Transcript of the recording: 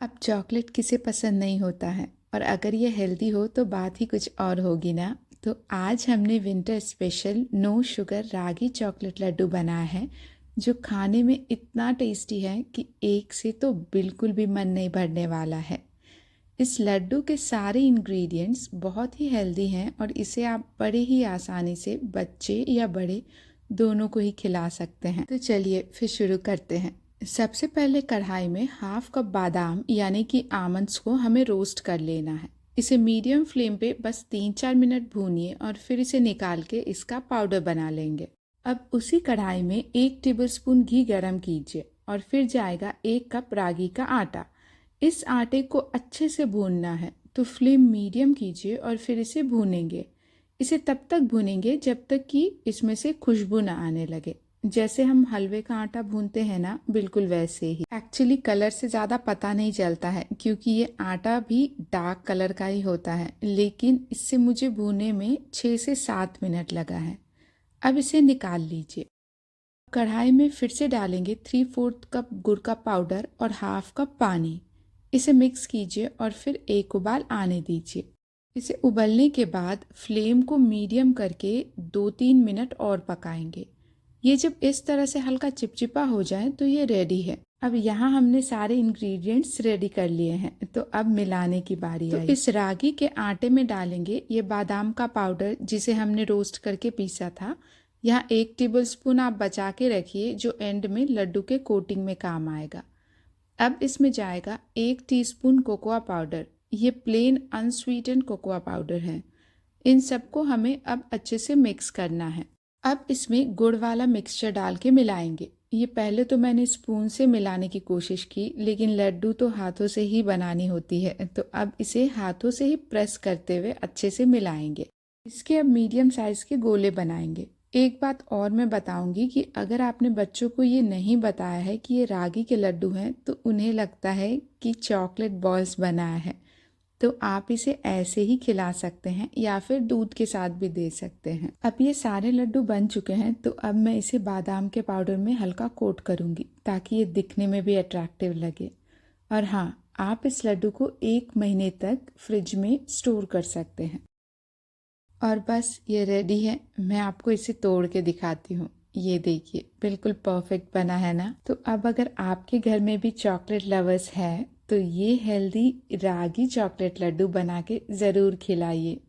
अब चॉकलेट किसे पसंद नहीं होता है, और अगर ये हेल्दी हो तो बात ही कुछ और होगी ना। तो आज हमने विंटर स्पेशल नो शुगर रागी चॉकलेट लड्डू बनाया है, जो खाने में इतना टेस्टी है कि एक से तो बिल्कुल भी मन नहीं भरने वाला है। इस लड्डू के सारे इंग्रेडिएंट्स बहुत ही हेल्दी हैं और इसे आप बड़े ही आसानी से बच्चे या बड़े दोनों को ही खिला सकते हैं। तो चलिए फिर शुरू करते हैं। सबसे पहले कढ़ाई में हाफ कप बादाम यानी कि आमंड्स को हमें रोस्ट कर लेना है। इसे मीडियम फ्लेम पे बस 3-4 मिनट भूनिए और फिर इसे निकाल के इसका पाउडर बना लेंगे। अब उसी कढ़ाई में 1 टेबलस्पून घी गरम कीजिए और फिर जाएगा 1 कप रागी का आटा। इस आटे को अच्छे से भूनना है, तो फ्लेम मीडियम कीजिए और फिर इसे भूनेंगे। इसे तब तक भूनेंगे जब तक कि इसमें से खुशबू ना आने लगे। जैसे हम हलवे का आटा भूनते हैं ना, बिल्कुल वैसे ही। एक्चुअली कलर से ज़्यादा पता नहीं चलता है क्योंकि ये आटा भी डार्क कलर का ही होता है, लेकिन इससे मुझे भूनने में 6 से 7 मिनट लगा है। अब इसे निकाल लीजिए। कढ़ाई में फिर से डालेंगे 3/4 कप गुड़ का पाउडर और हाफ कप पानी। इसे मिक्स कीजिए और फिर एक उबाल आने दीजिए। इसे उबलने के बाद फ्लेम को मीडियम करके 2-3 मिनट और पकाएंगे। ये जब इस तरह से हल्का चिपचिपा हो जाए तो ये रेडी है। अब यहाँ हमने सारे इंग्रेडिएंट्स रेडी कर लिए हैं, तो अब मिलाने की बारी आई। तो इस रागी के आटे में डालेंगे ये बादाम का पाउडर जिसे हमने रोस्ट करके पीसा था। यहाँ 1 टेबलस्पून आप बचा के रखिए जो एंड में लड्डू के कोटिंग में काम आएगा। अब इसमें जाएगा 1 टीस्पून कोकोआ पाउडर। ये प्लेन अनस्वीटेंड कोकोआ पाउडर है। इन सबको हमें अब अच्छे से मिक्स करना है। अब इसमें गुड़ वाला मिक्सचर डाल के मिलाएंगे। ये पहले तो मैंने स्पून से मिलाने की कोशिश की, लेकिन लड्डू तो हाथों से ही बनानी होती है, तो अब इसे हाथों से ही प्रेस करते हुए अच्छे से मिलाएंगे। इसके अब मीडियम साइज़ के गोले बनाएंगे। एक बात और मैं बताऊंगी कि अगर आपने बच्चों को ये नहीं बताया है कि ये रागी के लड्डू हैं, तो उन्हें लगता है कि चॉकलेट बॉल्स बनाया है। तो आप इसे ऐसे ही खिला सकते हैं या फिर दूध के साथ भी दे सकते हैं। अब ये सारे लड्डू बन चुके हैं, तो अब मैं इसे बादाम के पाउडर में हल्का कोट करूंगी ताकि ये दिखने में भी अट्रैक्टिव लगे। और हाँ, आप इस लड्डू को 1 महीने तक फ्रिज में स्टोर कर सकते हैं। और बस ये रेडी है। मैं आपको इसे तोड़ के दिखाती हूँ। ये देखिए, बिल्कुल परफेक्ट बना है ना। तो अब अगर आपके घर में भी चॉकलेट लवर्स है तो ये हेल्दी रागी चॉकलेट लड्डू बना के ज़रूर खिलाइए।